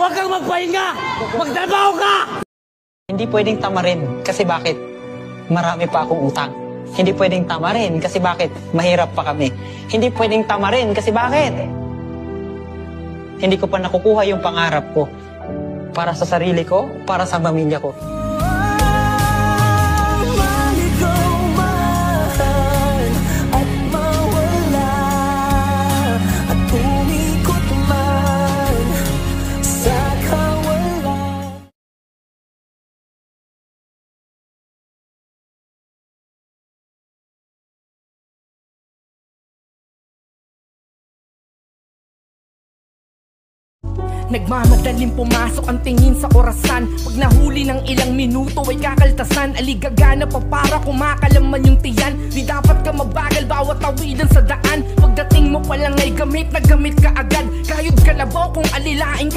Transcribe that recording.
Huwag kang magpahinga! Magtrabaho ka! Hindi pwedeng tamarin kasi bakit? Marami pa akong utang. Hindi pwedeng tamarin kasi bakit? Mahirap pa kami. Hindi pwedeng tamarin kasi bakit? Hindi ko pa nakukuha yung pangarap ko. Para sa sarili ko, para sa pamilya ko. Nagmamadaling pumasok ang tingin sa orasan. Pag nahuli ng ilang minuto ay kakaltasan. Aligagana pa para kumakalaman yung tiyan. Di dapat ka mabagal bawat tawidan sa daan. Pagdating mo pa lang ay gamit na gamit ka agad. Kayod kalabaw kung alilain ka.